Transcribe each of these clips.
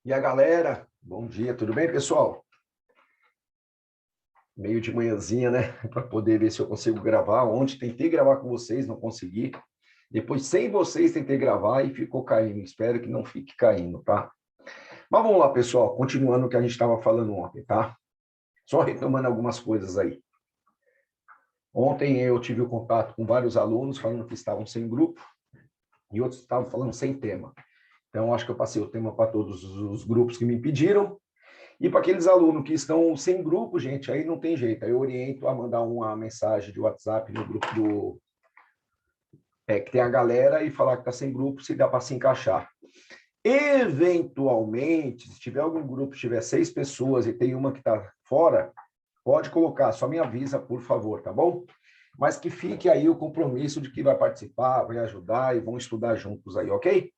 E a galera, bom dia, tudo bem, pessoal? Meio de manhãzinha, né? Para poder ver se eu consigo gravar. Ontem tentei gravar com vocês, não consegui. Depois, sem vocês, tentei gravar e ficou caindo. Espero que não fique caindo, tá? Mas vamos lá, pessoal, continuando o que a gente estava falando ontem, tá? Só retomando algumas coisas aí. Ontem eu tive o contato com vários alunos falando que estavam sem grupo e outros estavam falando sem tema. Então, acho que eu passei o tema para todos os grupos que me pediram. E para aqueles alunos que estão sem grupo, gente, aí não tem jeito. Aí eu oriento a mandar uma mensagem de WhatsApp no grupo que tem a galera e falar que está sem grupo, se dá para se encaixar. Eventualmente, se tiver algum grupo, se tiver 6 pessoas e tem uma que está fora, pode colocar, só me avisa, por favor, tá bom? Mas que fique aí o compromisso de que vai participar, vai ajudar e vão estudar juntos aí, ok?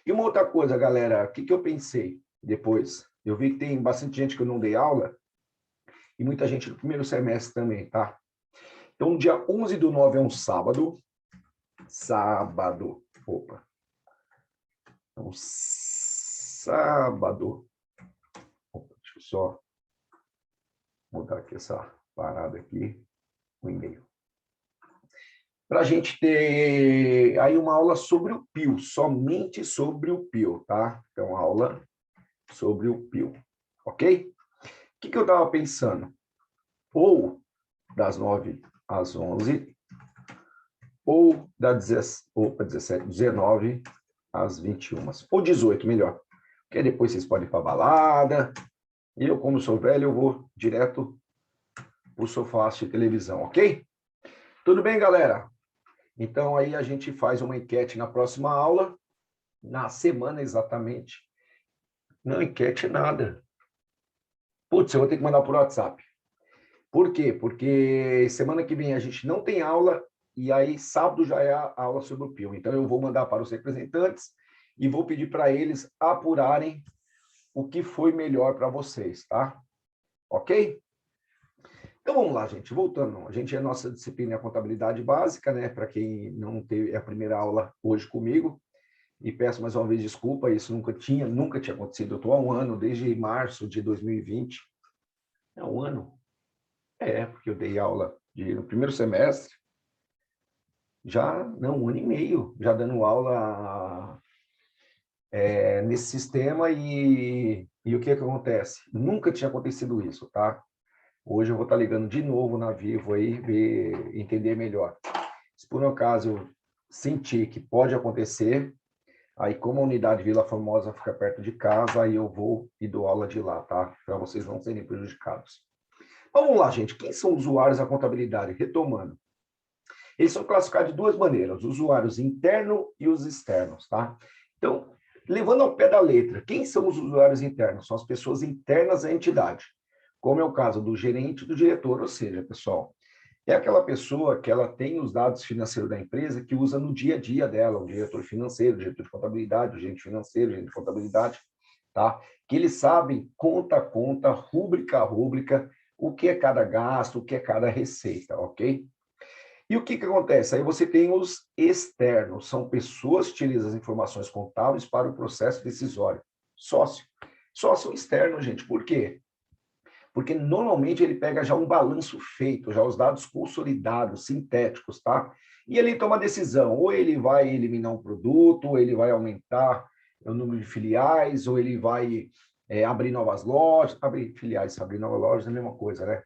E uma outra coisa, galera, o que eu pensei depois? Eu vi que tem bastante gente que eu não dei aula, e muita gente do primeiro semestre também, tá? Então, dia 11/9 é um sábado. Opa. Então, sábado. Opa, deixa eu só mudar aqui essa parada aqui, o e-mail. Para a gente ter aí uma aula sobre o PIO, somente sobre o PIO, tá? Então, aula sobre o PIO, ok? O que eu estava pensando? Ou das 9 às 11, ou das 19 às 21, ou 18, melhor. Porque depois vocês podem ir para balada, e eu, como sou velho, eu vou direto para o sofá assistir televisão, ok? Tudo bem, galera? Então, aí a gente faz uma enquete na próxima aula, na semana exatamente. Não, enquete nada. Putz, eu vou ter que mandar por WhatsApp. Por quê? Porque semana que vem a gente não tem aula, e aí sábado já é a aula sobre o PIO. Então, eu vou mandar para os representantes e vou pedir para eles apurarem o que foi melhor para vocês, tá? Ok? Então, vamos lá, gente. Voltando. A gente, a nossa disciplina é a contabilidade básica, né? Para quem não teve a primeira aula hoje comigo. E peço mais uma vez desculpa, isso nunca tinha acontecido. Eu estou há um ano, desde março de 2020. É um ano? É, porque eu dei aula no primeiro semestre. Já, não, um ano e meio, já dando aula nesse sistema e o que acontece? Nunca tinha acontecido isso, tá? Hoje eu vou estar ligando de novo na Vivo aí, entender melhor. Se por um acaso eu sentir que pode acontecer, aí como a unidade Vila Formosa fica perto de casa, aí eu vou e dou aula de lá, tá? Para vocês não serem prejudicados. Vamos lá, gente. Quem são usuários da contabilidade? Retomando. Eles são classificados de duas maneiras, os usuários internos e os externos, tá? Então, levando ao pé da letra, quem são os usuários internos? São as pessoas internas à entidade, como é o caso do gerente e do diretor, ou seja, pessoal, é aquela pessoa que ela tem os dados financeiros da empresa que usa no dia a dia dela, o diretor financeiro, o diretor de contabilidade, o gerente financeiro, o gerente de contabilidade, tá? Que eles sabem conta a conta, rúbrica a rúbrica, o que é cada gasto, o que é cada receita, ok? E o que acontece? Aí você tem os externos, são pessoas que utilizam as informações contábeis para o processo decisório. Sócio. Sócio externo, gente, por quê? Porque normalmente ele pega já um balanço feito, já os dados consolidados, sintéticos, tá? E ele toma a decisão, ou ele vai eliminar um produto, ou ele vai aumentar o número de filiais, ou ele vai abrir novas lojas, abrir filiais, abrir novas lojas é a mesma coisa, né?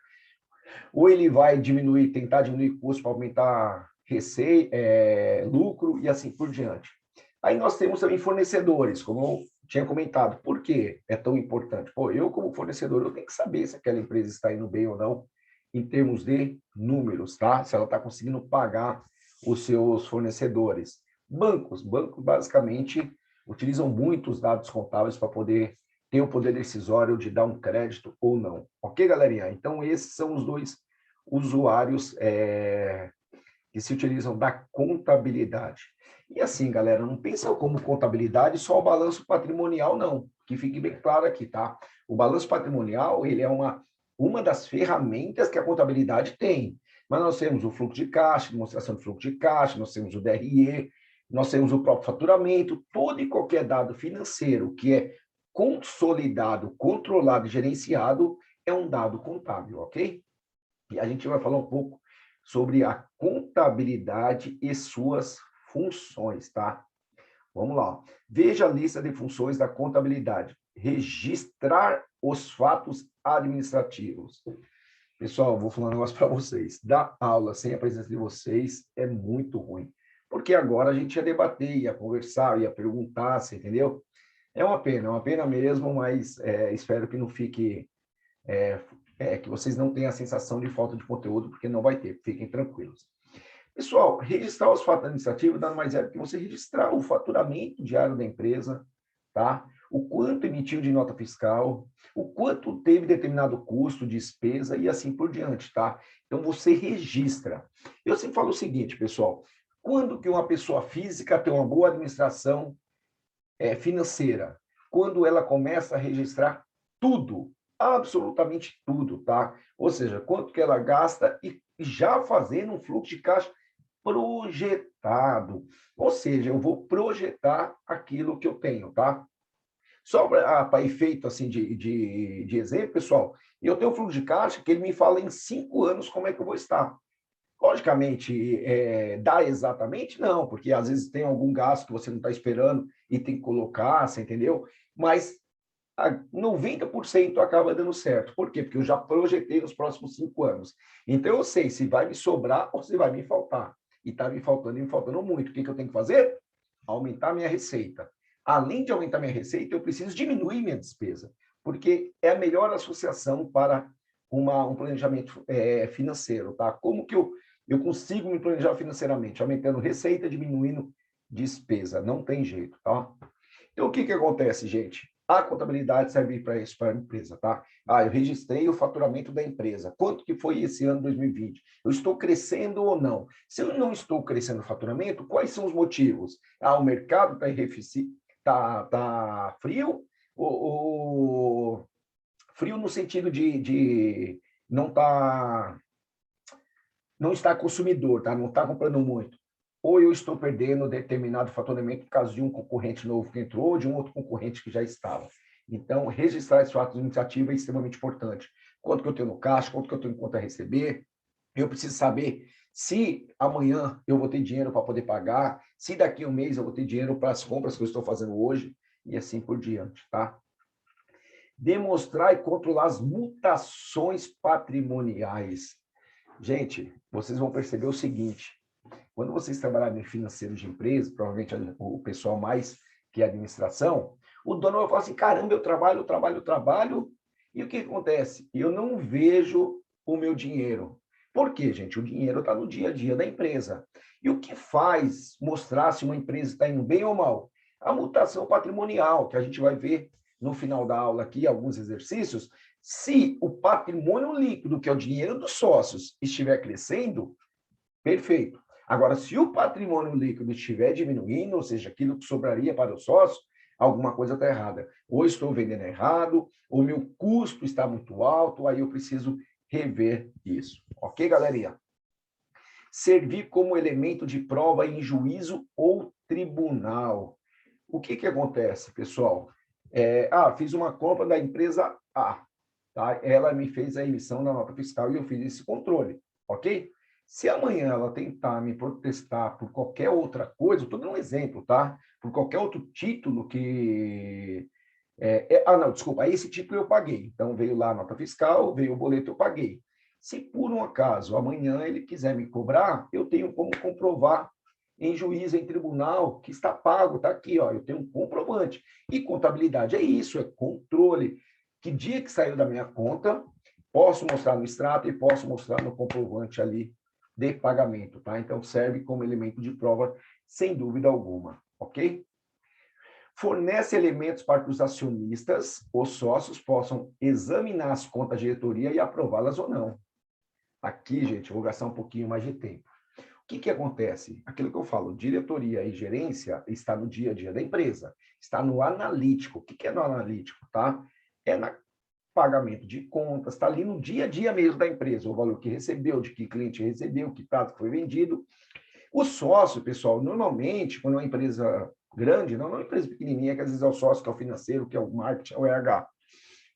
Ou ele vai diminuir, tentar diminuir custos para aumentar receita, lucro e assim por diante. Aí nós temos também fornecedores, como eu tinha comentado. Por que é tão importante? Pô, eu como fornecedor, eu tenho que saber se aquela empresa está indo bem ou não, em termos de números, tá? Se ela está conseguindo pagar os seus fornecedores. Bancos basicamente utilizam muitos dados contábeis para poder ter o poder decisório de dar um crédito ou não. Ok, galerinha? Então, esses são os dois usuários que se utilizam da contabilidade. E assim, galera, não pensa como contabilidade só o balanço patrimonial, não. Que fique bem claro aqui, tá? O balanço patrimonial, ele é uma das ferramentas que a contabilidade tem. Mas nós temos o fluxo de caixa, demonstração de fluxo de caixa, nós temos o DRE, nós temos o próprio faturamento, todo e qualquer dado financeiro que é consolidado, controlado e gerenciado é um dado contábil, ok? E a gente vai falar um pouco sobre a contabilidade e suas funções, tá? Vamos lá. Veja a lista de funções da contabilidade. Registrar os fatos administrativos. Pessoal, vou falar um negócio para vocês. Dar aula sem a presença de vocês é muito ruim. Porque agora a gente ia debater, ia conversar, ia perguntar, você entendeu? É uma pena mesmo, mas espero que não fique, que vocês não tenham a sensação de falta de conteúdo, porque não vai ter, fiquem tranquilos. Pessoal, registrar os fatos administrativos nada mais é do que você registrar o faturamento diário da empresa, tá? O quanto emitiu de nota fiscal, o quanto teve determinado custo, despesa e assim por diante, tá? Então, você registra. Eu sempre falo o seguinte, pessoal, quando que uma pessoa física tem uma boa administração financeira? Quando ela começa a registrar tudo, absolutamente tudo, tá? Ou seja, quanto que ela gasta e já fazendo um fluxo de caixa projetado. Ou seja, eu vou projetar aquilo que eu tenho, tá? Só para efeito assim, de exemplo, pessoal, eu tenho um fluxo de caixa que ele me fala em 5 anos como é que eu vou estar. Logicamente, dá exatamente? Não, porque às vezes tem algum gasto que você não está esperando e tem que colocar, você entendeu? Mas 90% acaba dando certo. Por quê? Porque eu já projetei nos próximos 5 anos. Então, eu sei se vai me sobrar ou se vai me faltar. E está me faltando e me faltando muito. O que eu tenho que fazer? Aumentar minha receita. Além de aumentar minha receita, eu preciso diminuir minha despesa, porque é a melhor associação para um planejamento financeiro, tá? Como que eu consigo me planejar financeiramente? Aumentando receita, diminuindo despesa. Não tem jeito, tá? Então, o que acontece, gente? A contabilidade serve para isso, para a empresa, tá? Eu registrei o faturamento da empresa. Quanto que foi esse ano 2020? Eu estou crescendo ou não? Se eu não estou crescendo o faturamento, quais são os motivos? O mercado tá frio? Frio no sentido de não está consumidor, tá? Não está comprando muito. Ou eu estou perdendo determinado faturamento por causa de um concorrente novo que entrou ou de um outro concorrente que já estava. Então, registrar esse fato administrativo é extremamente importante. Quanto que eu tenho no caixa, quanto que eu tenho em conta a receber. Eu preciso saber se amanhã eu vou ter dinheiro para poder pagar, se daqui a um mês eu vou ter dinheiro para as compras que eu estou fazendo hoje, e assim por diante, tá? Demonstrar e controlar as mutações patrimoniais. Gente, vocês vão perceber o seguinte, quando vocês trabalharem em financeiro de empresa, provavelmente o pessoal mais que é administração, o dono vai falar assim, caramba, eu trabalho, e o que acontece? Eu não vejo o meu dinheiro. Por quê, gente? O dinheiro está no dia a dia da empresa. E o que faz mostrar se uma empresa está indo bem ou mal? A mutação patrimonial, que a gente vai ver no final da aula aqui, alguns exercícios, se o patrimônio líquido, que é o dinheiro dos sócios, estiver crescendo, perfeito. Agora, se o patrimônio líquido estiver diminuindo, ou seja, aquilo que sobraria para o sócio, alguma coisa está errada. Ou estou vendendo errado, ou meu custo está muito alto, aí eu preciso rever isso. Ok, galerinha? Servir como elemento de prova em juízo ou tribunal. O que acontece, pessoal? Fiz uma compra da empresa A, tá? Ela me fez a emissão da nota fiscal e eu fiz esse controle, ok? Se amanhã ela tentar me protestar por qualquer outra coisa, estou dando um exemplo, tá? Por qualquer outro título que... não, desculpa, esse título eu paguei. Então, veio lá a nota fiscal, veio o boleto, eu paguei. Se por um acaso amanhã ele quiser me cobrar, eu tenho como comprovar em juízo, em tribunal, que está pago, está aqui, ó, eu tenho um comprovante. E contabilidade é isso, é controle. Que dia que saiu da minha conta, posso mostrar no extrato e posso mostrar no comprovante ali de pagamento, tá? Então, serve como elemento de prova, sem dúvida alguma, ok? Fornece elementos para que os acionistas, os sócios, possam examinar as contas de diretoria e aprová-las ou não. Aqui, gente, eu vou gastar um pouquinho mais de tempo. O que acontece? Aquilo que eu falo, diretoria e gerência está no dia a dia da empresa, está no analítico. O que é no analítico, tá? É no pagamento de contas, está ali no dia a dia mesmo da empresa, o valor que recebeu, de que cliente recebeu, que prato foi vendido. O sócio, pessoal, normalmente, quando uma empresa grande, não uma empresa pequenininha, que às vezes é o sócio, que é o financeiro, que é o marketing, é o RH.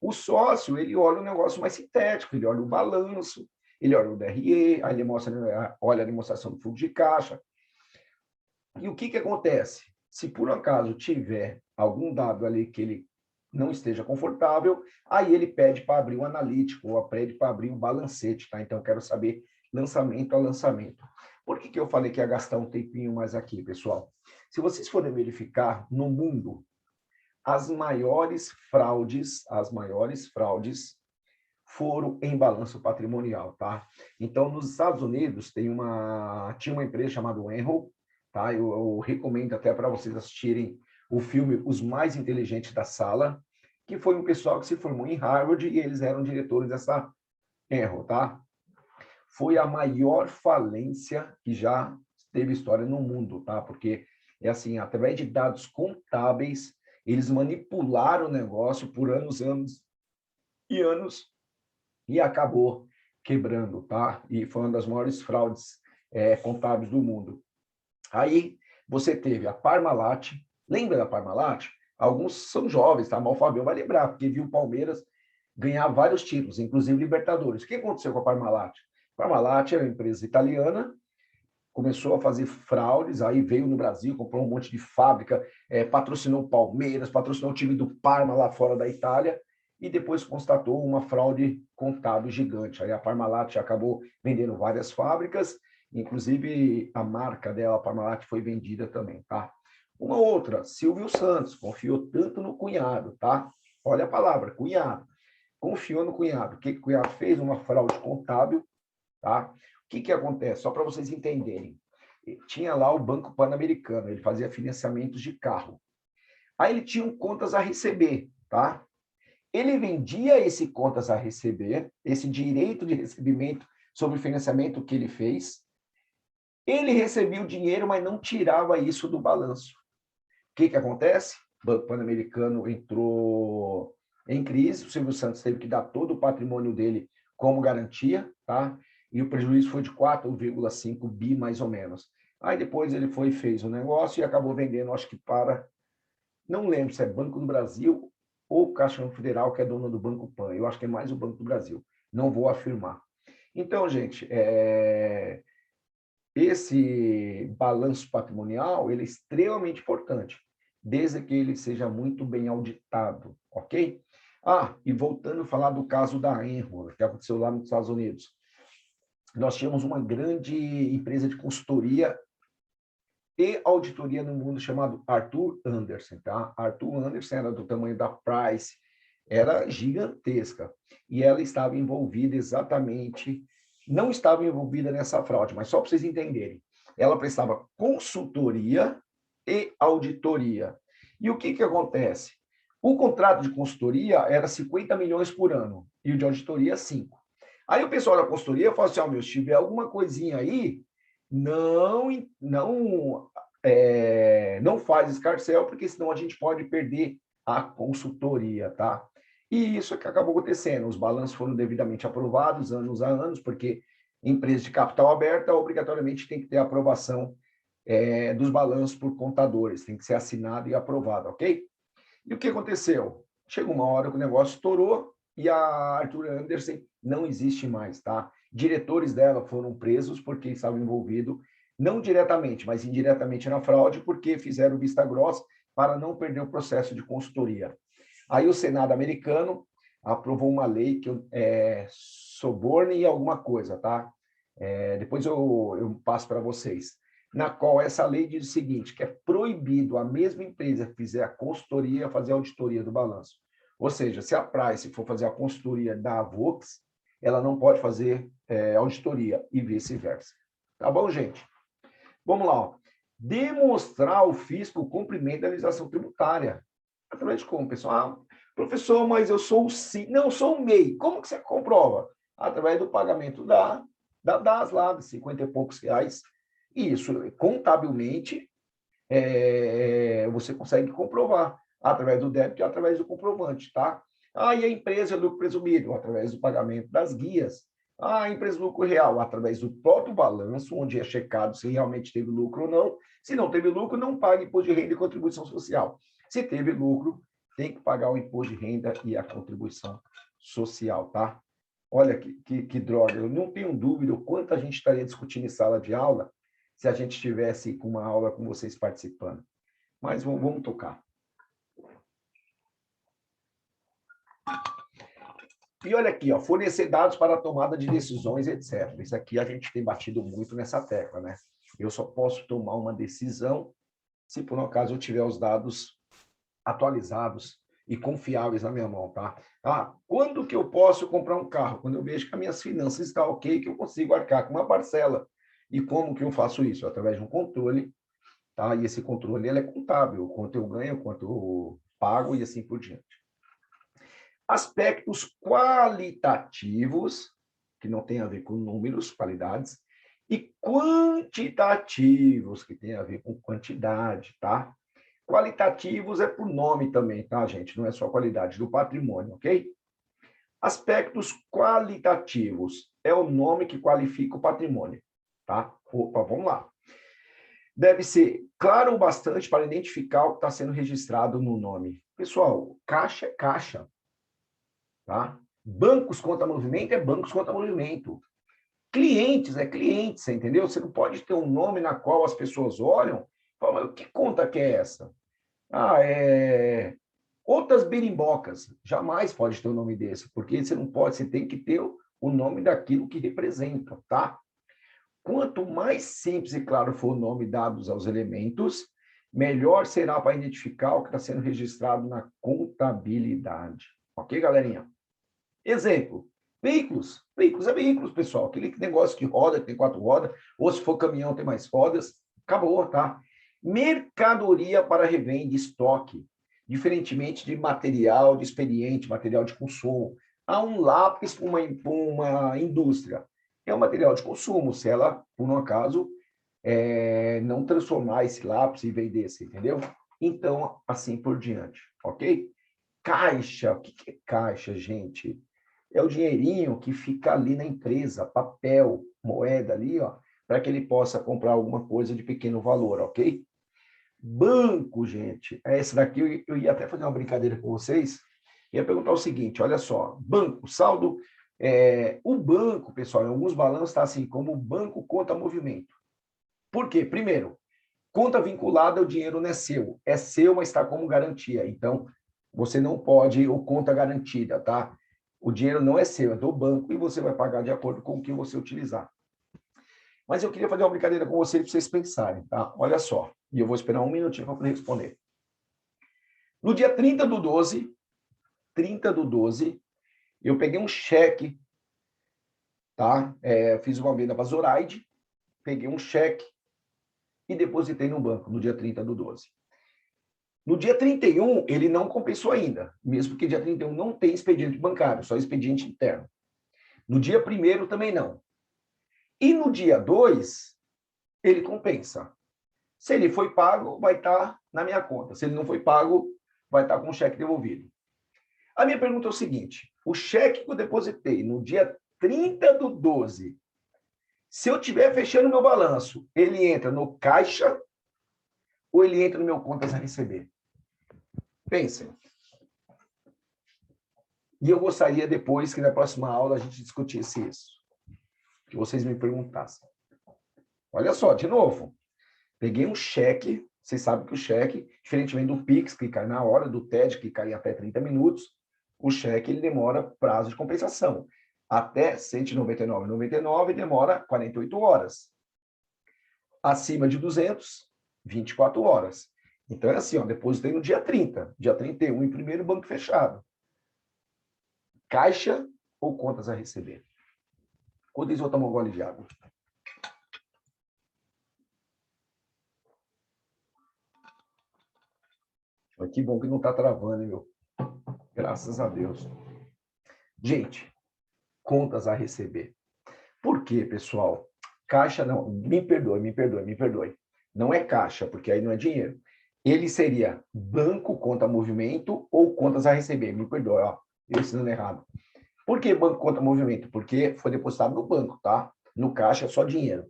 O sócio, ele olha o negócio mais sintético, ele olha o balanço, ele olha o DRE, aí ele olha a demonstração do fluxo de caixa. E o que acontece? Se por acaso tiver algum dado ali que ele não esteja confortável, aí ele pede para abrir o analítico, ou pede para abrir o balancete, tá? Então, eu quero saber lançamento a lançamento. Por que eu falei que ia gastar um tempinho mais aqui, pessoal? Se vocês forem verificar, no mundo, as maiores fraudes foram em balanço patrimonial, tá? Então, nos Estados Unidos, tinha uma empresa chamada Enron, tá? Eu recomendo até para vocês assistirem o filme Os Mais Inteligentes da Sala, que foi um pessoal que se formou em Harvard e eles eram diretores dessa Enron, tá? Foi a maior falência que já teve história no mundo, tá? Porque é assim, através de dados contábeis, eles manipularam o negócio por anos e anos e acabou quebrando, tá? E foi uma das maiores fraudes contábeis do mundo. Aí você teve a Parmalat, lembra da Parmalat? Alguns são jovens, tá? Mas o Fabião vai lembrar, porque viu o Palmeiras ganhar vários títulos, inclusive Libertadores. O que aconteceu com a Parmalat? A Parmalat é uma empresa italiana, começou a fazer fraudes, aí veio no Brasil, comprou um monte de fábrica, patrocinou o Palmeiras, patrocinou o time do Parma lá fora da Itália, e depois constatou uma fraude contábil gigante. Aí a Parmalat acabou vendendo várias fábricas, inclusive a marca dela, a Parmalat, foi vendida também, tá? Uma outra, Silvio Santos, confiou tanto no cunhado, tá? Olha a palavra, cunhado. Confiou no cunhado. O que o cunhado fez? Uma fraude contábil, tá? O que acontece? Só para vocês entenderem. Tinha lá o Banco Pan-Americano, ele fazia financiamentos de carro. Aí ele tinha um contas a receber, tá? Ele vendia esse contas a receber, esse direito de recebimento sobre o financiamento que ele fez. Ele recebia o dinheiro, mas não tirava isso do balanço. O que acontece? O Banco Pan-Americano entrou em crise, o Silvio Santos teve que dar todo o patrimônio dele como garantia, tá? E o prejuízo foi de 4,5 bi, mais ou menos. Aí depois ele foi e fez o negócio e acabou vendendo, acho que para, não lembro se é Banco do Brasil ou Caixa Federal, que é dona do Banco Pan. Eu acho que é mais o Banco do Brasil. Não vou afirmar. Então, gente, esse balanço patrimonial, ele é extremamente importante, desde que ele seja muito bem auditado, ok? Ah, e voltando a falar do caso da Enron, que aconteceu lá nos Estados Unidos. Nós tínhamos uma grande empresa de consultoria e auditoria no mundo chamado Arthur Andersen, tá? Arthur Andersen era do tamanho da Price, era gigantesca, e ela estava envolvida exatamente, não estava envolvida nessa fraude, mas só para vocês entenderem, ela prestava consultoria e auditoria. E o que acontece? O contrato de consultoria era 50 milhões por ano, e o de auditoria 5. Aí o pessoal da consultoria falou assim, meu, se tiver alguma coisinha aí, não faz escarcel, porque senão a gente pode perder a consultoria, tá? E isso é que acabou acontecendo. Os balanços foram devidamente aprovados, anos a anos, porque empresa de capital aberta obrigatoriamente tem que ter aprovação dos balanços por contadores, tem que ser assinado e aprovado, ok? E o que aconteceu? Chegou uma hora que o negócio estourou e a Arthur Andersen não existe mais, tá? Diretores dela foram presos porque estavam envolvidos, não diretamente, mas indiretamente na fraude, porque fizeram vista grossa para não perder o processo de consultoria. Aí o Senado americano aprovou uma lei que suborne e alguma coisa, tá? Depois eu passo para vocês. Na qual essa lei diz o seguinte, que é proibido a mesma empresa que fizer a consultoria fazer a auditoria do balanço. Ou seja, se a Price for fazer a consultoria da Vox, ela não pode fazer auditoria e vice-versa. Tá bom, gente? Vamos lá. Ó. Demonstrar ao fisco o cumprimento da legislação tributária. Através de como, pessoal? Ah, professor, mas eu sou o SIM. Não, eu sou o MEI. Como que você comprova? Através do pagamento da DAS lá, de 50 e poucos reais. E isso, contabilmente, você consegue comprovar através do débito e através do comprovante, tá? Ah, e a empresa lucro presumido, através do pagamento das guias A empresa de lucro real, através do próprio balanço, onde é checado se realmente teve lucro ou não. Se não teve lucro, não paga imposto de renda e contribuição social. Se teve lucro, tem que pagar o imposto de renda e a contribuição social, tá? Olha que droga, eu não tenho dúvida o quanto a gente estaria discutindo em sala de aula se a gente estivesse com uma aula com vocês participando. Mas vamos tocar. E olha aqui, ó, fornecer dados para a tomada de decisões, etc. Isso aqui a gente tem batido muito nessa tecla, né? Eu só posso tomar uma decisão se por um acaso eu tiver os dados atualizados e confiáveis na minha mão, tá? Quando que eu posso comprar um carro? Quando eu vejo que as minhas finanças estão ok, que eu consigo arcar com uma parcela. E como que eu faço isso? Através de um controle, tá? E esse controle ele é contábil, quanto eu ganho, quanto eu pago e assim por diante. Aspectos qualitativos, que não tem a ver com números, qualidades, e quantitativos, que tem a ver com quantidade, tá? Qualitativos é por nome também, tá, gente? Não é só qualidade do patrimônio, ok? Aspectos qualitativos é o nome que qualifica o patrimônio, tá? Opa, vamos lá. Deve ser claro o bastante para identificar o que está sendo registrado no nome. Pessoal, caixa é caixa. Tá? Bancos contra movimento é bancos contra movimento. Clientes é cliente, você entendeu? Você não pode ter um nome na qual as pessoas olham e falam, que conta que é essa? Outras berimbocas. Jamais pode ter um nome desse, porque você não pode, você tem que ter o nome daquilo que representa, tá? Quanto mais simples e claro for o nome dado aos elementos, melhor será para identificar o que está sendo registrado na contabilidade. Ok, galerinha? Exemplo, veículos. Veículos é veículos, pessoal. Aquele negócio que roda, que tem 4 rodas, ou se for caminhão, tem mais rodas. Acabou, tá? Mercadoria para revenda, estoque. Diferentemente de material de expediente, material de consumo. Há um lápis para uma indústria. É um material de consumo, se ela, por um acaso, não transformar esse lápis e vendesse, entendeu? Então, assim por diante, ok? Caixa. O que é caixa, gente? É o dinheirinho que fica ali na empresa, papel, moeda ali, ó, para que ele possa comprar alguma coisa de pequeno valor, ok? Banco, gente, esse daqui eu ia até fazer uma brincadeira com vocês, ia perguntar o seguinte, olha só, banco, saldo, o banco, pessoal, em alguns balanços está assim, como o banco conta movimento. Por quê? Primeiro, conta vinculada, o dinheiro não é seu, mas está como garantia, então você não pode, ou conta garantida, tá? O dinheiro não é seu, é do banco e você vai pagar de acordo com o que você utilizar. Mas eu queria fazer uma brincadeira com vocês para vocês pensarem, tá? Olha só, e eu vou esperar um minutinho para poder responder. No dia 30/12, eu peguei um cheque, tá? Fiz uma venda para Zoraide, peguei um cheque e depositei no banco no dia 30/12. No dia 31, ele não compensou ainda, mesmo porque dia 31 não tem expediente bancário, só expediente interno. No dia 1º também não. E no dia 2, ele compensa. Se ele foi pago, vai estar na minha conta. Se ele não foi pago, vai estar com o cheque devolvido. A minha pergunta é o seguinte, o cheque que eu depositei no dia 30/12, se eu estiver fechando meu balanço, ele entra no caixa ou ele entra no meu contas a receber? Pensem. E eu gostaria depois que na próxima aula a gente discutisse isso. Que vocês me perguntassem. Olha só, de novo. Peguei um cheque, vocês sabem que o cheque, diferentemente do Pix, que cai na hora, do TED, que cai até 30 minutos, o cheque ele demora prazo de compensação. Até R$ 199,99 demora 48 horas. Acima de 200, 24 horas. Então é assim, ó, depositei no dia 30, dia 31, em primeiro banco fechado. Caixa ou contas a receber? Quando isso, eu vou tomar um gole de água. Que bom que não está travando, hein, meu? Graças a Deus. Gente, contas a receber. Por quê, pessoal? Caixa não, me perdoe. Não é caixa, porque aí não é dinheiro. Ele seria banco conta movimento ou contas a receber. Me perdoe, ó, eu ensinando errado. Por que banco conta movimento? Porque foi depositado no banco, tá? No caixa é só dinheiro.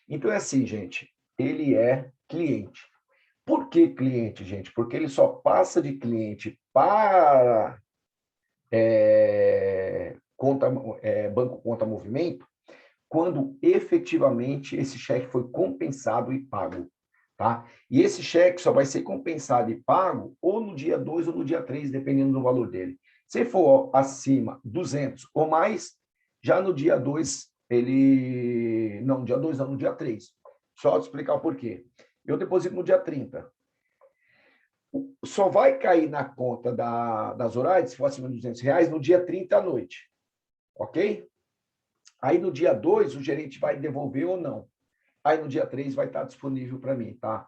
Então é assim, gente, ele é cliente. Por que cliente, gente? Porque ele só passa de cliente para banco conta movimento quando efetivamente esse cheque foi compensado e pago, tá? E esse cheque só vai ser compensado e pago ou no dia 2 ou no dia 3, dependendo do valor dele. Se for acima 200 ou mais, já no dia 2 ele... Não, no dia 2 não, no dia 3. Só explicar o porquê. Eu deposito no dia 30. Só vai cair na conta das Zoraide, se for acima de R$200, no dia 30 à noite. Ok? Aí no dia 2, o gerente vai devolver ou não. Aí no dia 3 vai estar disponível para mim, tá?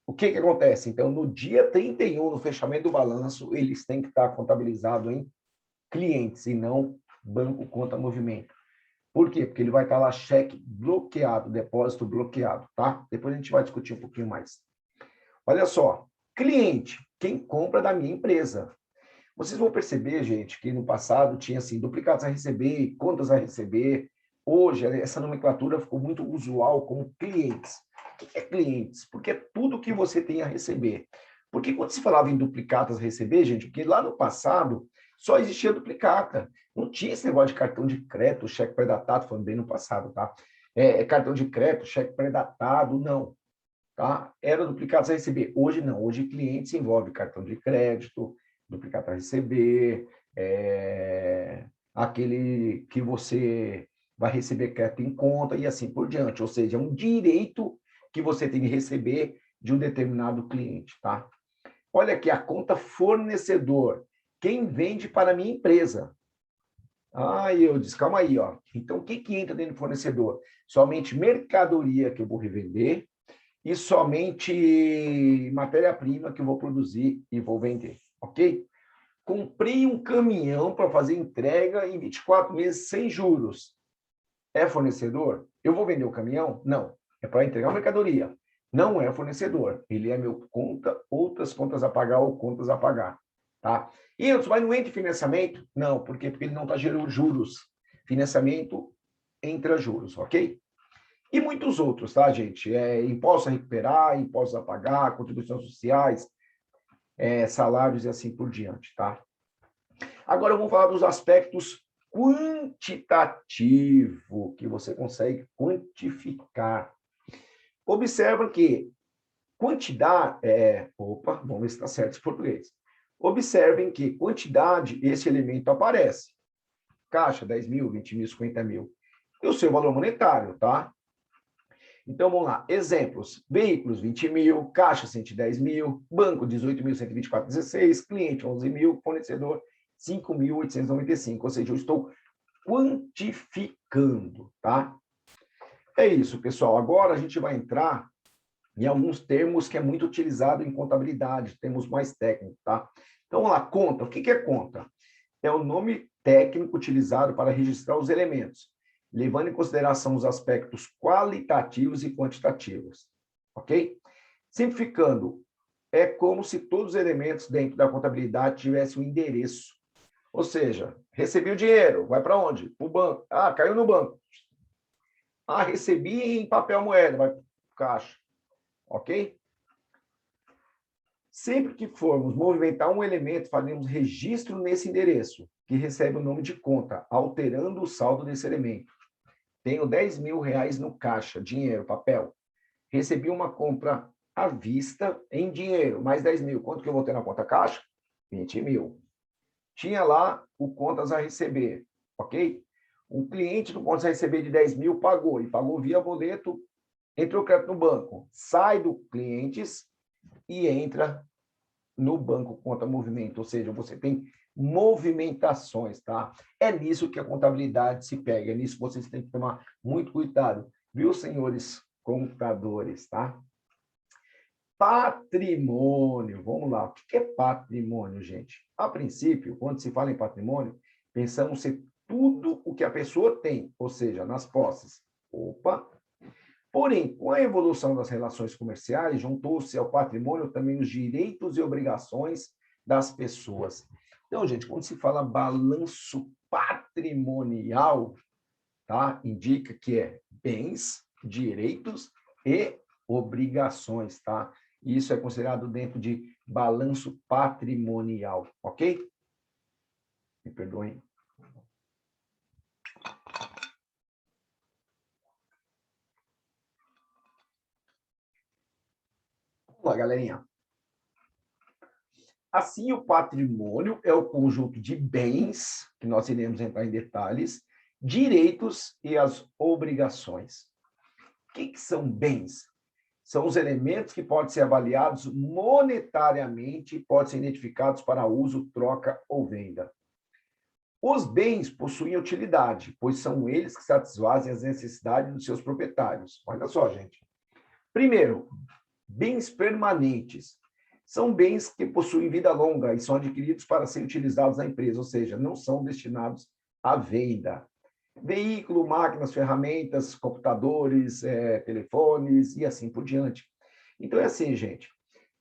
O que acontece? Então, no dia 31, no fechamento do balanço, eles têm que estar contabilizados em clientes e não banco conta movimento. Por quê? Porque ele vai estar lá cheque bloqueado, depósito bloqueado, tá? Depois a gente vai discutir um pouquinho mais. Olha só, cliente, quem compra da minha empresa. Vocês vão perceber, gente, que no passado tinha assim, duplicados a receber, contas a receber. Hoje, essa nomenclatura ficou muito usual como clientes. O que é clientes? Porque é tudo que você tem a receber. Porque quando se falava em duplicatas a receber, gente, porque lá no passado só existia duplicata. Não tinha esse negócio de cartão de crédito, cheque pré-datado, falando bem no passado, tá? Cartão de crédito, cheque pré-datado, não. Tá? Era duplicados a receber. Hoje não. Hoje clientes envolve cartão de crédito, duplicado a receber, aquele que você vai receber crédito em conta e assim por diante. Ou seja, é um direito que você tem de receber de um determinado cliente, tá? Olha aqui, a conta fornecedor. Quem vende para a minha empresa? Eu disse, calma aí, ó. Então, o que entra dentro do fornecedor? Somente mercadoria que eu vou revender e somente matéria-prima que eu vou produzir e vou vender, ok? Comprei um caminhão para fazer entrega em 24 meses sem juros. É fornecedor? Eu vou vender o caminhão? Não. É para entregar mercadoria. Não é fornecedor. Ele é meu conta, outras contas a pagar ou contas a pagar. Tá? E mas não entra em financiamento? Não. Por quê? Porque ele não está gerando juros. Financiamento entra juros, ok? E muitos outros, tá, gente? Impostos a recuperar, impostos a pagar, contribuições sociais, salários e assim por diante, tá? Agora vamos falar dos aspectos quantitativo, que você consegue quantificar. Observa que quantidade vamos ver se está certo em português. Observem que quantidade, esse elemento aparece. Caixa, 10 mil, 20 mil, 50 mil. E o seu valor monetário, tá? Então, vamos lá. Exemplos. Veículos, 20 mil. Caixa, 110 mil. Banco, 18.124,16. Cliente, 11 mil. Fornecedor, 5.895. Ou seja, eu estou quantificando, tá? É isso, pessoal. Agora a gente vai entrar em alguns termos que é muito utilizado em contabilidade, termos mais técnicos, tá? Então, vamos lá. Conta. O que é conta? É o nome técnico utilizado para registrar os elementos, levando em consideração os aspectos qualitativos e quantitativos, ok? Simplificando, é como se todos os elementos dentro da contabilidade tivessem um endereço. Ou seja, recebi o dinheiro, vai para onde? Para o banco. Caiu no banco. Recebi em papel moeda, vai para o caixa, ok? Sempre que formos movimentar um elemento, faremos registro nesse endereço, que recebe o nome de conta, alterando o saldo desse elemento. Tenho 10 mil reais no caixa, dinheiro, papel. Recebi uma compra à vista em dinheiro, mais 10 mil. Quanto que eu vou ter na conta caixa? 20 mil. Tinha lá o contas a receber, ok? Um cliente do contas a receber de 10 mil pagou, e pagou via boleto, entrou crédito no banco. Sai do clientes e entra no banco conta movimento, ou seja, você tem movimentações, tá? É nisso que a contabilidade se pega, é nisso que vocês têm que tomar muito cuidado, viu, senhores contadores, tá? Patrimônio, vamos lá, o que é patrimônio, gente? A princípio, quando se fala em patrimônio, pensamos ser tudo o que a pessoa tem, ou seja, nas posses. Porém, com a evolução das relações comerciais, juntou-se ao patrimônio também os direitos e obrigações das pessoas. Então, gente, quando se fala balanço patrimonial, tá? Indica que é bens, direitos e obrigações, tá? Isso é considerado dentro de balanço patrimonial, ok? Me perdoem. Vamos lá, galerinha. Assim, o patrimônio é o conjunto de bens, que nós iremos entrar em detalhes, direitos e as obrigações. O que são bens? São os elementos que podem ser avaliados monetariamente e podem ser identificados para uso, troca ou venda. Os bens possuem utilidade, pois são eles que satisfazem as necessidades dos seus proprietários. Olha só, gente. Primeiro, bens permanentes. São bens que possuem vida longa e são adquiridos para serem utilizados na empresa, ou seja, não são destinados à venda. Veículo, máquinas, ferramentas, computadores, telefones e assim por diante. Então, é assim, gente.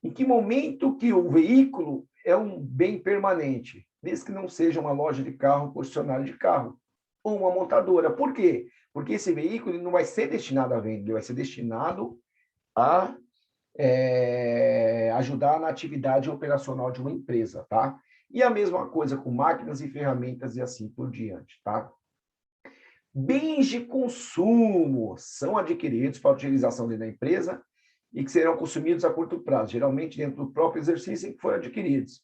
Em que momento que o veículo é um bem permanente? Desde que não seja uma loja de carro, concessionária de carro, ou uma montadora. Por quê? Porque esse veículo não vai ser destinado à venda, ele vai ser destinado a ajudar na atividade operacional de uma empresa, tá? E a mesma coisa com máquinas e ferramentas e assim por diante, tá? Bens de consumo são adquiridos para utilização dentro da empresa e que serão consumidos a curto prazo, geralmente dentro do próprio exercício em que foram adquiridos.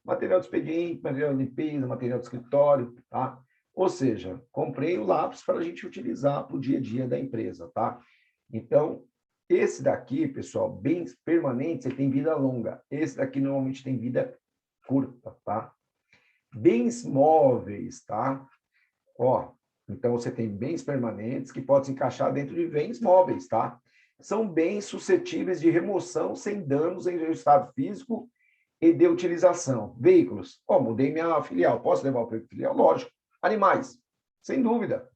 Material de expediente, material de limpeza, material de escritório, tá? Ou seja, comprei o lápis para a gente utilizar para o dia a dia da empresa, tá? Então, esse daqui, pessoal, bens permanentes, ele tem vida longa. Esse daqui normalmente tem vida curta, tá? Bens móveis, tá? Ó, então você tem bens permanentes que podem se encaixar dentro de bens móveis, tá? São bens suscetíveis de remoção sem danos em estado físico e de utilização. Veículos. Ó, mudei minha filial. Posso levar para a filial? Lógico. Animais. Sem dúvida.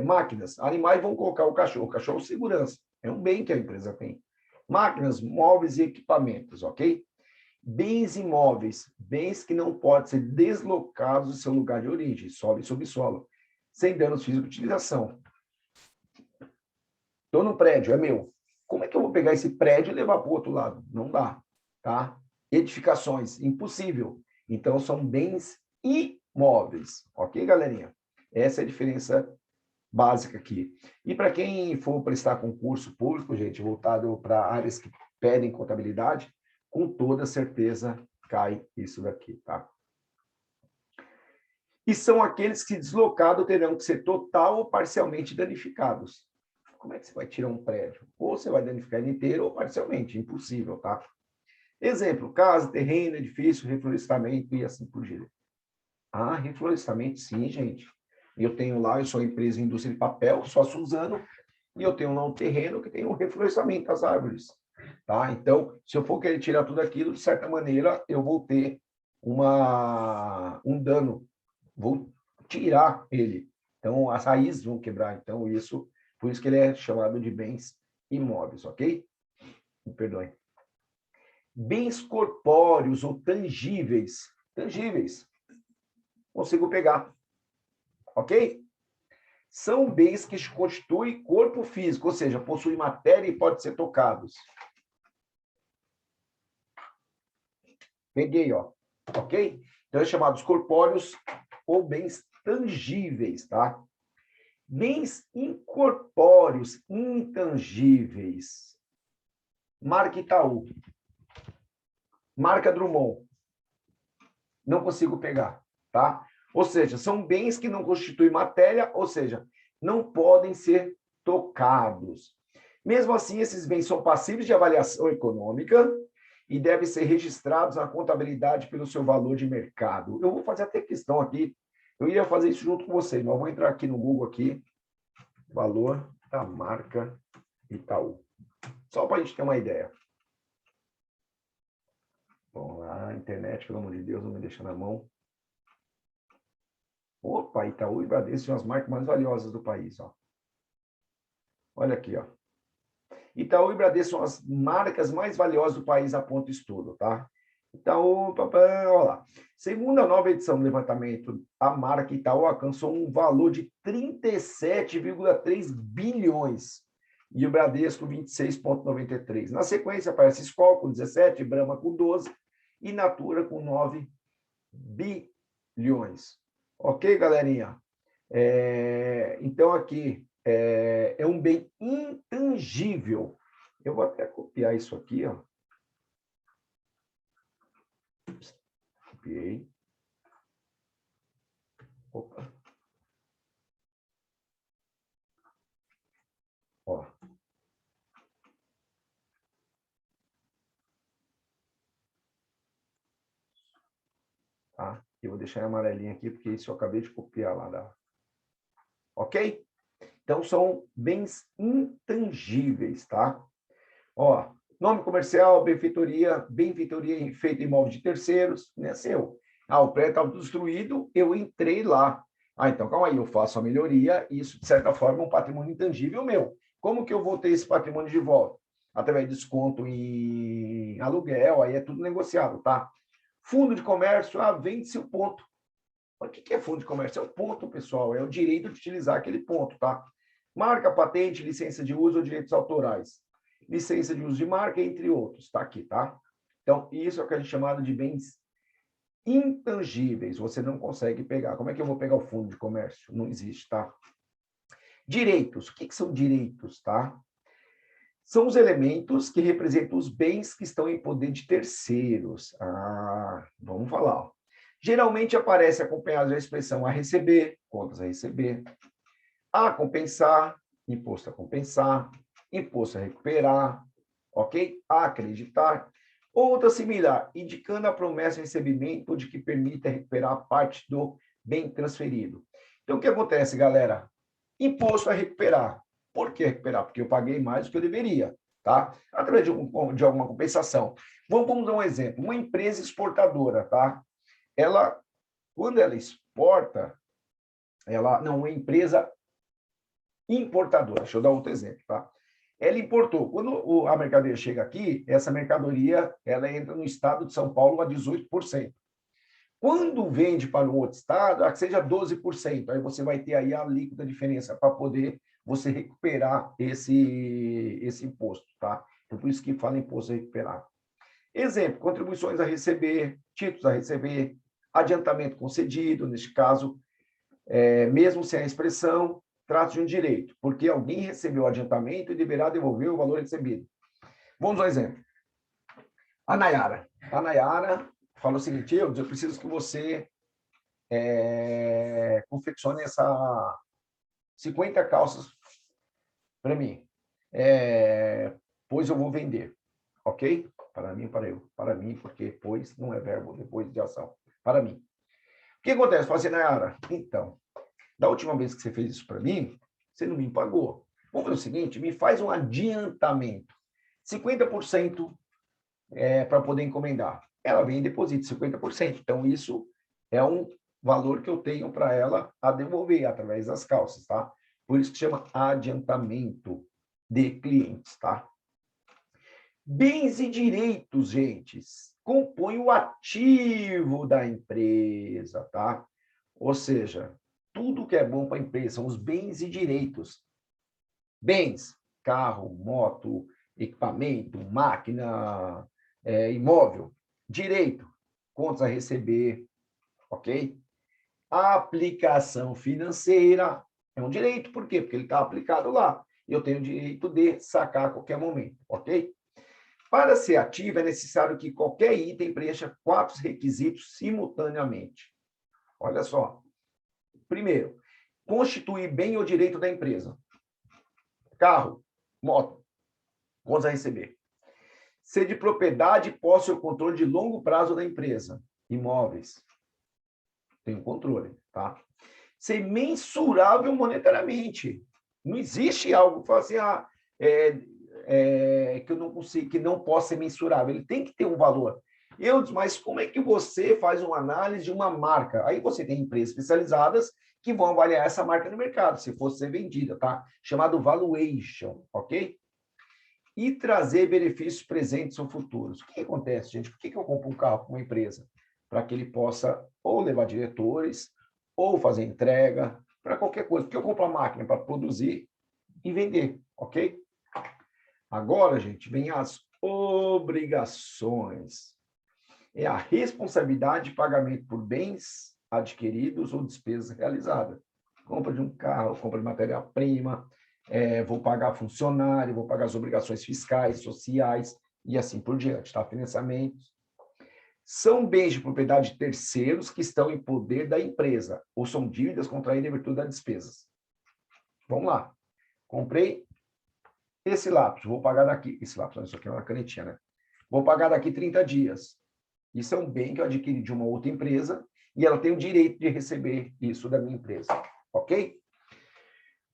Máquinas. Animais vão colocar o cachorro. O cachorro segurança. É um bem que a empresa tem. Máquinas, móveis e equipamentos, ok? Bens imóveis. Bens que não podem ser deslocados do seu lugar de origem, solo e subsolo, sem danos físicos de utilização. Estou no prédio, é meu. Como é que eu vou pegar esse prédio e levar para o outro lado? Não dá, tá? Edificações, impossível. Então, são bens imóveis, ok, galerinha? Essa é a diferença básica aqui. E para quem for prestar concurso público, gente, voltado para áreas que pedem contabilidade, com toda certeza cai isso daqui, tá? E são aqueles que deslocados terão que ser total ou parcialmente danificados. Como é que você vai tirar um prédio? Ou você vai danificar ele inteiro ou parcialmente, impossível, tá? Exemplo, casa, terreno, edifício, reflorestamento e assim por diante. Ah, reflorestamento, sim, gente. Eu tenho lá, eu sou empresa de indústria de papel, só Suzano, e eu tenho lá um terreno que tem um reflorestamento das árvores, tá? Então, se eu for querer tirar tudo aquilo, de certa maneira, eu vou ter um dano, vou tirar ele. Então, as raízes vão quebrar. Então, por isso que ele é chamado de bens imóveis, ok? Me perdoe. Bens corpóreos ou tangíveis. Tangíveis. Consigo pegar. Ok? São bens que constituem corpo físico, ou seja, possuem matéria e podem ser tocados. Peguei, ó. Ok? Então, é chamados corpóreos ou bens tangíveis, tá? Bens incorpóreos, intangíveis. Marca Itaú. Marca Drummond. Não consigo pegar, tá? Ou seja, são bens que não constituem matéria, ou seja, não podem ser tocados. Mesmo assim, esses bens são passíveis de avaliação econômica e devem ser registrados na contabilidade pelo seu valor de mercado. Eu vou fazer até questão aqui, eu ia fazer isso junto com vocês, mas eu vou entrar aqui no Google aqui, valor da marca Itaú. Só para a gente ter uma ideia. Vamos lá, internet, pelo amor de Deus, não me deixa na mão. Opa, Itaú e Bradesco são as marcas mais valiosas do país, ó. Olha aqui, ó. Itaú e Bradesco são as marcas mais valiosas do país, aponta o estudo, tá? Itaú, olha lá. Segundo a nova edição do levantamento, a marca Itaú alcançou um valor de 37,3 bilhões e o Bradesco 26,93. Na sequência aparece Skol com 17, Brahma com 12 e Natura com 9 bilhões. Ok, galerinha? Então, aqui é um bem intangível. Eu vou até copiar isso aqui, ó. Copiei. Opa. Ó. Tá? Eu vou deixar em amarelinho aqui, porque isso eu acabei de copiar lá da... Ok? Então, são bens intangíveis, tá? Ó, nome comercial, benfeitoria feita em imóvel de terceiros, não é seu. Ah, o prédio estava destruído, eu entrei lá. Ah, então, calma aí, eu faço a melhoria, e isso, de certa forma, é um patrimônio intangível meu. Como que eu vou ter esse patrimônio de volta? Através de desconto em aluguel, aí é tudo negociado, tá? Fundo de comércio, vende-se o ponto. O que é fundo de comércio? É o ponto, pessoal, é o direito de utilizar aquele ponto, tá? Marca, patente, licença de uso ou direitos autorais. Licença de uso de marca, entre outros, tá aqui, tá? Então, isso é o que a gente chama de bens intangíveis, você não consegue pegar. Como é que eu vou pegar o fundo de comércio? Não existe, tá? Direitos, o que são direitos, tá? São os elementos que representam os bens que estão em poder de terceiros. Vamos falar. Ó. Geralmente aparece acompanhado da expressão a receber, contas a receber, a compensar, imposto a compensar, imposto a recuperar, ok? A acreditar. Outra similar, indicando a promessa de recebimento de que permita recuperar parte do bem transferido. Então, o que acontece, galera? Imposto a recuperar. Por que recuperar? Porque eu paguei mais do que eu deveria, tá? Através de alguma compensação. Vamos dar um exemplo. Uma empresa exportadora, tá? Quando ela exporta, uma empresa importadora. Deixa eu dar outro exemplo, tá? Ela importou. Quando a mercadoria chega aqui, essa mercadoria ela entra no estado de São Paulo a 18%. Quando vende para um outro estado, que seja 12%. Aí você vai ter aí a alíquota diferença para poder você recuperar esse imposto, tá? Então, por isso que fala imposto a recuperar. Exemplo, contribuições a receber, títulos a receber, adiantamento concedido, neste caso, mesmo sem a expressão, trata de um direito, porque alguém recebeu o adiantamento e deverá devolver o valor recebido. Vamos ao exemplo. A Nayara. A Nayara fala o seguinte, eu preciso que você confeccione 50 calças para mim, pois eu vou vender, ok? Para mim, para eu. Para mim, porque pois não é verbo depois de ação. Para mim. O que acontece? Fala assim, Nayara, então, da última vez que você fez isso para mim, você não me pagou. Vamos fazer o seguinte, me faz um adiantamento. 50% para poder encomendar. Ela vem e deposita 50%. Então, isso é um valor que eu tenho para ela a devolver através das calças, tá? Por isso que chama adiantamento de clientes, tá? Bens e direitos, gente, compõem o ativo da empresa, tá? Ou seja, tudo que é bom para a empresa são os bens e direitos. Bens, carro, moto, equipamento, máquina, imóvel. Direito, contas a receber, ok? A aplicação financeira é um direito, por quê? Porque ele está aplicado lá. Eu tenho o direito de sacar a qualquer momento, ok? Para ser ativo, é necessário que qualquer item preencha 4 requisitos simultaneamente. Olha só. Primeiro, constituir bem o direito da empresa. Carro, moto, contas a receber. Ser de propriedade, posse ou controle de longo prazo da empresa. Imóveis. Tem controle, tá? Ser mensurável monetariamente. Não existe algo que fala assim, que eu não consigo, que não possa ser mensurável. Ele tem que ter um valor. Mas como é que você faz uma análise de uma marca? Aí você tem empresas especializadas que vão avaliar essa marca no mercado, se fosse ser vendida, tá? Chamado valuation, ok? e trazer benefícios presentes ou futuros. O que acontece, gente? Por que eu compro um carro com uma empresa? Para que ele possa ou levar diretores, ou fazer entrega, para qualquer coisa. Porque eu compro a máquina para produzir e vender, ok? Agora, gente, vem as obrigações. É a responsabilidade de pagamento por bens adquiridos ou despesas realizadas. Compra de um carro, compra de matéria-prima, vou pagar funcionário, vou pagar as obrigações fiscais, sociais e assim por diante, tá? Financiamentos. São bens de propriedade de terceiros que estão em poder da empresa ou são dívidas contraídas em virtude das despesas. Vamos lá. Comprei esse lápis, vou pagar daqui. Esse lápis, isso aqui é uma canetinha, né? Vou pagar daqui 30 dias. Isso é um bem que eu adquiri de uma outra empresa e ela tem o direito de receber isso da minha empresa, ok?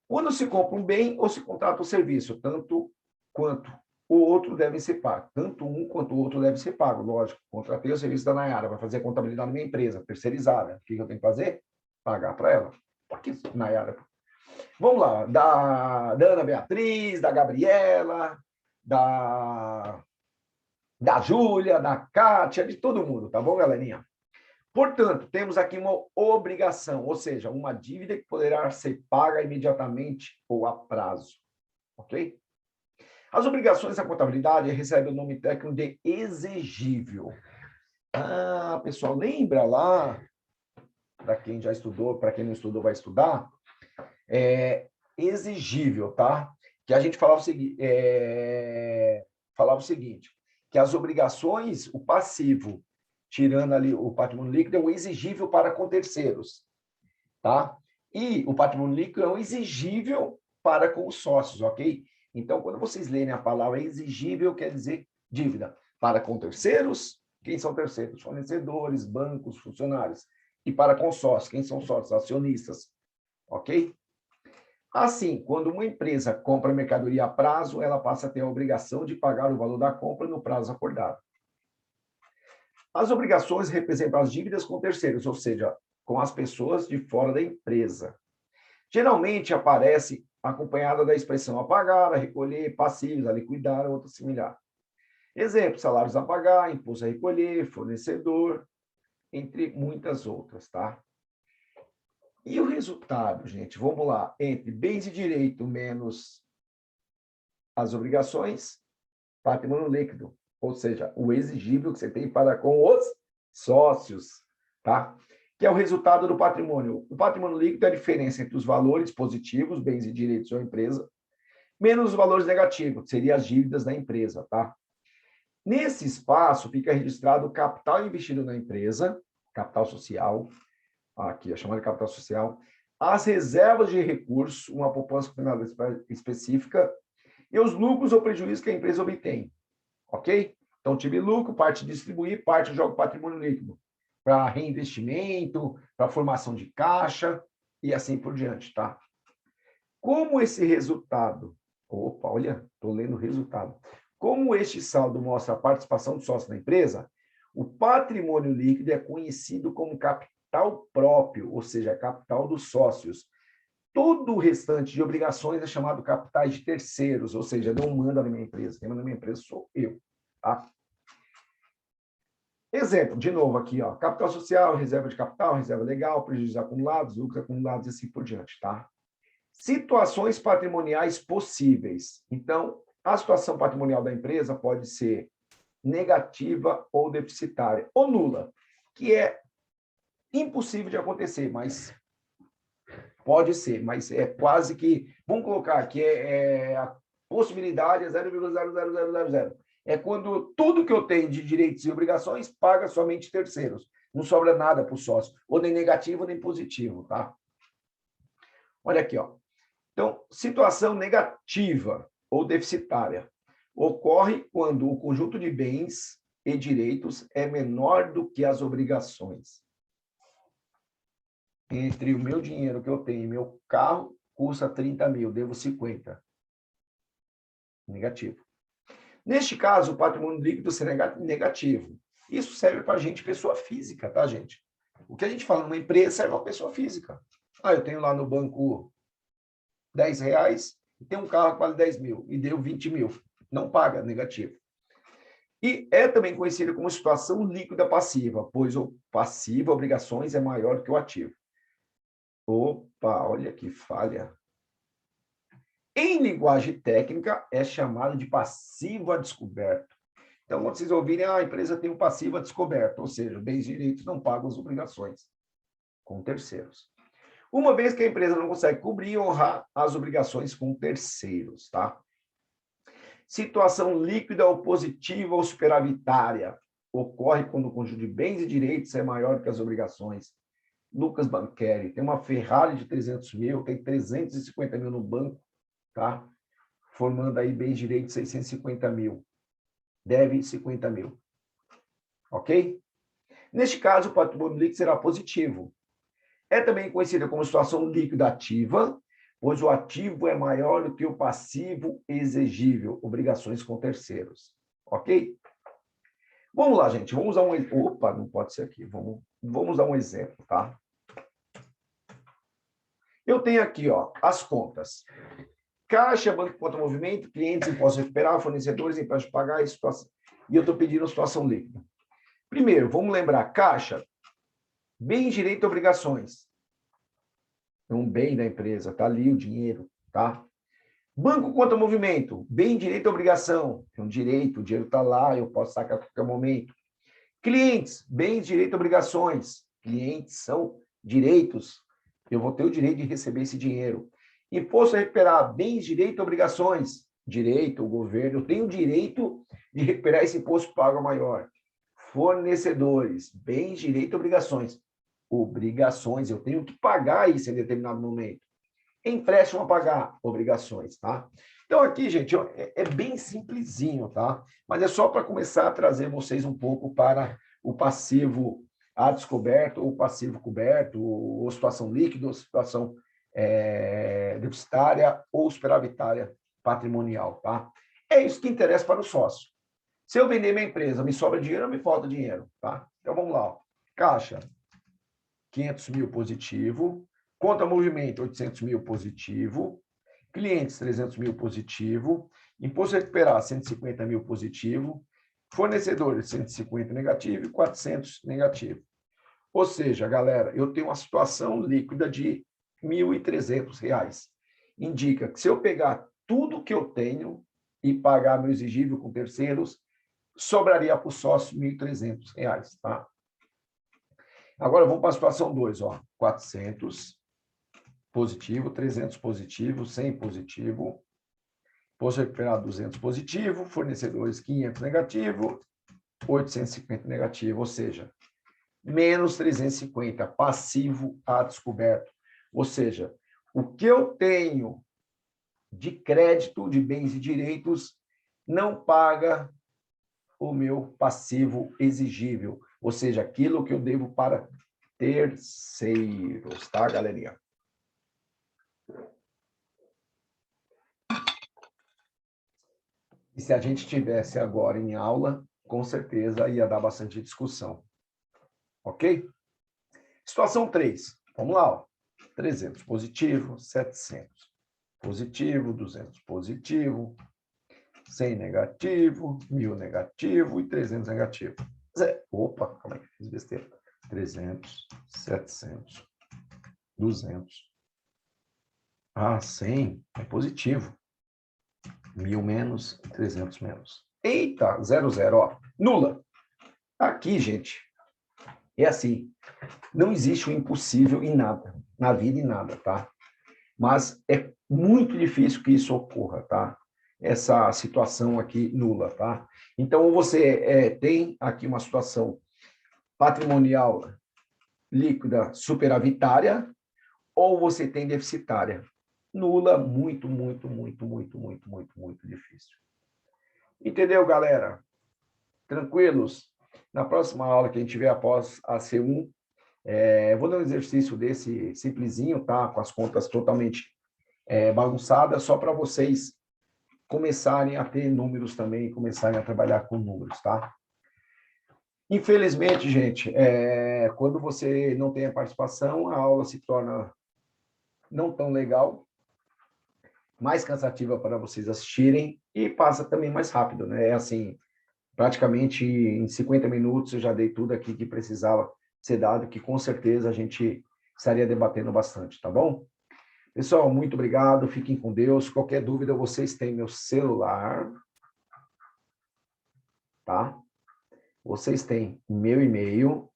Quando se compra um bem ou se contrata um serviço, tanto quanto o outro devem ser pagos. Tanto um quanto o outro deve ser pago, lógico. Contratei o serviço da Nayara, vai fazer a contabilidade da minha empresa, terceirizada. O que eu tenho que fazer? Pagar para ela. Por que Nayara? Vamos lá, da Ana Beatriz, da Gabriela, da Júlia, da Kátia, de todo mundo, tá bom, galerinha? Portanto, temos aqui uma obrigação, ou seja, uma dívida que poderá ser paga imediatamente ou a prazo, ok? As obrigações da contabilidade recebem o nome técnico de exigível. Ah, pessoal, lembra lá, para quem já estudou, para quem não estudou vai estudar, exigível, tá? Que a gente falava o seguinte, que as obrigações, o passivo, tirando ali o patrimônio líquido, é um exigível para com terceiros, tá? E o patrimônio líquido é um exigível para com os sócios, ok? Então, quando vocês lerem a palavra exigível, quer dizer dívida para com terceiros. Quem são terceiros? Fornecedores, bancos, funcionários. E para com sócios. Quem são sócios? Acionistas, ok? Assim, quando uma empresa compra mercadoria a prazo, ela passa a ter a obrigação de pagar o valor da compra no prazo acordado. As obrigações representam as dívidas com terceiros, ou seja, com as pessoas de fora da empresa. Geralmente aparece acompanhada da expressão a pagar, a recolher, passivos, a liquidar, ou outro similar. Exemplo, salários a pagar, imposto a recolher, fornecedor, entre muitas outras, tá? E o resultado, gente, vamos lá, entre bens e direito menos as obrigações, patrimônio líquido, ou seja, o exigível que você tem para com os sócios, tá? Que é o resultado do patrimônio. O patrimônio líquido é a diferença entre os valores positivos, bens e direitos de uma empresa, menos os valores negativos, que seriam as dívidas da empresa, tá? Nesse espaço fica registrado o capital investido na empresa, capital social, aqui é chamado de capital social, as reservas de recursos, uma poupança específica, e os lucros ou prejuízos que a empresa obtém, ok? Então, tive lucro, parte distribuir, parte eu jogo patrimônio líquido, para reinvestimento, para formação de caixa, e assim por diante, tá? Como esse resultado, opa, olha, estou lendo o resultado. Como este saldo mostra a participação do sócio na empresa, o patrimônio líquido é conhecido como capital próprio, ou seja, capital dos sócios. Todo o restante de obrigações é chamado capitais de terceiros, ou seja, não manda na minha empresa. Quem manda na minha empresa sou eu. Tá? Exemplo, de novo aqui, ó, capital social, reserva de capital, reserva legal, prejuízos acumulados, lucros acumulados e assim por diante, tá? Situações patrimoniais possíveis. Então, a situação patrimonial da empresa pode ser negativa ou deficitária, ou nula, que é impossível de acontecer, mas pode ser, mas é quase que, vamos colocar que a possibilidade é 0,00000. É quando tudo que eu tenho de direitos e obrigações paga somente terceiros. Não sobra nada para o sócio, ou nem negativo nem positivo, tá? Olha aqui, ó. Então, situação negativa ou deficitária ocorre quando o conjunto de bens e direitos é menor do que as obrigações. Entre o meu dinheiro que eu tenho e meu carro, custa 30 mil, devo 50. Negativo. Neste caso, o patrimônio líquido será negativo. Isso serve para a gente, pessoa física, tá, gente? O que a gente fala numa empresa serve para pessoa física. Ah, eu tenho lá no banco R$10 e tem um carro que vale 10 mil e deu 20 mil. não paga, negativo. E é também conhecida como situação líquida passiva, pois o passivo, obrigações, é maior que o ativo. Opa, olha que falha. Em linguagem técnica, é chamado de passivo a descoberto. Então, quando vocês ouvirem, a empresa tem um passivo a descoberto, ou seja, bens e direitos não pagam as obrigações com terceiros. Uma vez que a empresa não consegue cobrir e honrar as obrigações com terceiros, tá? Situação líquida ou positiva ou superavitária ocorre quando o conjunto de bens e direitos é maior que as obrigações. Lucas Banqueri tem uma Ferrari de 300 mil, tem 350 mil no banco, tá? Formando aí bens e direitos 650 mil. Deve 50 mil. Ok? Neste caso, o patrimônio líquido será positivo. É também conhecida como situação líquida ativa, pois o ativo é maior do que o passivo exigível, obrigações com terceiros. Ok? Vamos lá, gente. Vamos dar um... Opa, não pode ser aqui. Vamos dar um exemplo, tá? Eu tenho aqui, ó, as contas. Caixa, banco, conta movimento, clientes, impostos a recuperar, fornecedores, impostos de pagar e situação. E eu estou pedindo a situação líquida. Primeiro, vamos lembrar, caixa, bens, direito e obrigações. É um bem da empresa, tá ali o dinheiro, tá? Banco, conta, movimento, bem, direito e obrigação. É um direito, o dinheiro está lá, eu posso sacar a qualquer momento. Clientes, bens, direito e obrigações. Clientes são direitos. Eu vou ter o direito de receber esse dinheiro. Imposto a recuperar, bens, direito e obrigações. Direito, o governo, eu tenho o direito de recuperar esse imposto pago maior. Fornecedores, bens, direito e obrigações. Obrigações, eu tenho que pagar isso em determinado momento. Empréstimo a pagar, obrigações, tá? Então, aqui, gente, é bem simplesinho, tá? Mas é só para começar a trazer vocês um pouco para o passivo a descoberto, ou passivo coberto, ou situação líquida, ou situação deficitária, ou superavitária patrimonial, tá? É isso que interessa para o sócio. Se eu vender minha empresa, me sobra dinheiro ou me falta dinheiro, tá? Então, vamos lá. Ó. Caixa, 500 mil positivo. Conta movimento, 800 mil positivo. Clientes, 300 mil positivo. Imposto a recuperar, 150 mil positivo. Fornecedores, 150 negativo e 400 negativo. Ou seja, galera, eu tenho uma situação líquida de R$ 1.300. Indica que se eu pegar tudo que eu tenho e pagar meu exigível com terceiros, sobraria para o sócio R$ 1.300, tá? Agora vamos para a situação 2, ó. 400 positivo, 300 positivo, 100 positivo, imposto recuperado 200 positivo, fornecedores 500 negativo, 850 negativo, ou seja, menos 350, passivo a descoberto. Ou seja, o que eu tenho de crédito de bens e direitos não paga o meu passivo exigível, ou seja, aquilo que eu devo para terceiros, tá, galerinha? E se a gente estivesse agora em aula, com certeza ia dar bastante discussão. Ok? Situação 3. Vamos lá. Ó. 300 positivo, 700 positivo, 200 positivo, 100 negativo, 1.000 negativo e 300 negativo. Opa, calma aí, fiz besteira. 300, 700, 200. 100 é positivo. 1.000 menos, 300 menos. Eita, 0, 0, ó. Nula. Aqui, gente, é assim. Não existe o impossível em nada. Na vida, em nada, tá? Mas é muito difícil que isso ocorra, tá? Essa situação aqui nula, tá? Então, você tem aqui uma situação patrimonial líquida superavitária ou você tem deficitária. Nula, muito, muito, muito, muito, muito, muito, muito difícil. Entendeu, galera? Tranquilos? Na próxima aula que a gente tiver após a C1, vou dar um exercício desse simplesinho, tá? Com as contas totalmente bagunçadas, só para vocês começarem a ter números também, começarem a trabalhar com números, tá? Infelizmente, gente, quando você não tem a participação, a aula se torna não tão legal. mais cansativa para vocês assistirem e passa também mais rápido, né? É assim, praticamente em 50 minutos eu já dei tudo aqui que precisava ser dado, que com certeza a gente estaria debatendo bastante, tá bom? Pessoal, muito obrigado, fiquem com Deus. Qualquer dúvida, vocês têm meu celular, tá? Vocês têm meu e-mail.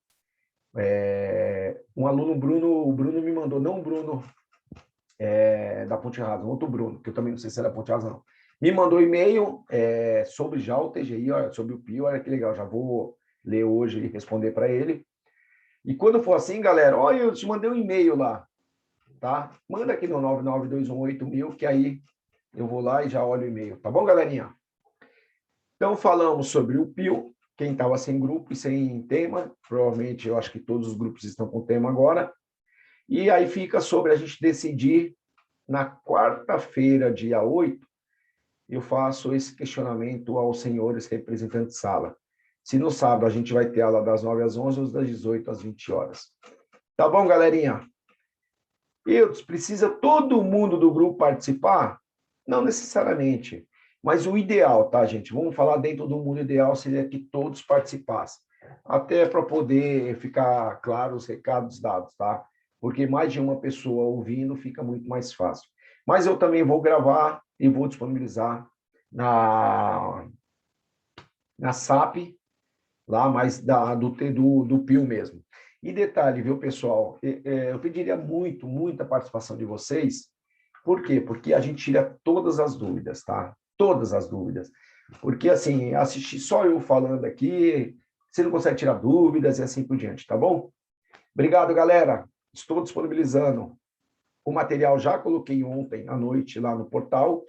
Um aluno, o Bruno me mandou, não o Bruno da Ponte Rasa, outro Bruno, que eu também não sei se é da Ponte Rasa, não. Me mandou e-mail sobre já o TGI, olha, sobre o PIO, olha que legal, já vou ler hoje e responder para ele. E quando for assim, galera, olha, eu te mandei um e-mail lá, tá? Manda aqui no 99218.000, que aí eu vou lá e já olho o e-mail, tá bom, galerinha? Então, falamos sobre o PIO, quem estava sem grupo e sem tema, provavelmente eu acho que todos os grupos estão com tema agora, e aí fica sobre a gente decidir, na quarta-feira, dia 8, eu faço esse questionamento aos senhores representantes de sala. Se no sábado a gente vai ter aula das 9 às 11 ou das 18 às 20 horas. Tá bom, galerinha? Precisa todo mundo do grupo participar? Não necessariamente. Mas o ideal, tá, gente? Vamos falar dentro do mundo ideal, seria que todos participassem. Até para poder ficar claro os recados dados, tá? Porque mais de uma pessoa ouvindo fica muito mais fácil. Mas eu também vou gravar e vou disponibilizar na SAP, lá, mas do PIO mesmo. E detalhe, viu, pessoal? Eu pediria muita participação de vocês. Por quê? Porque a gente tira todas as dúvidas, tá? Todas as dúvidas. Porque, assim, assistir só eu falando aqui, você não consegue tirar dúvidas e assim por diante, tá bom? Obrigado, galera. Estou disponibilizando o material, já coloquei ontem à noite lá no portal.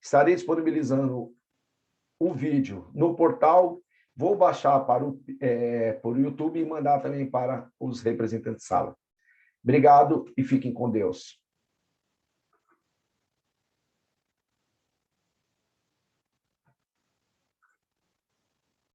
Estarei disponibilizando o vídeo no portal. Vou baixar para o YouTube e mandar também para os representantes de sala. Obrigado e fiquem com Deus.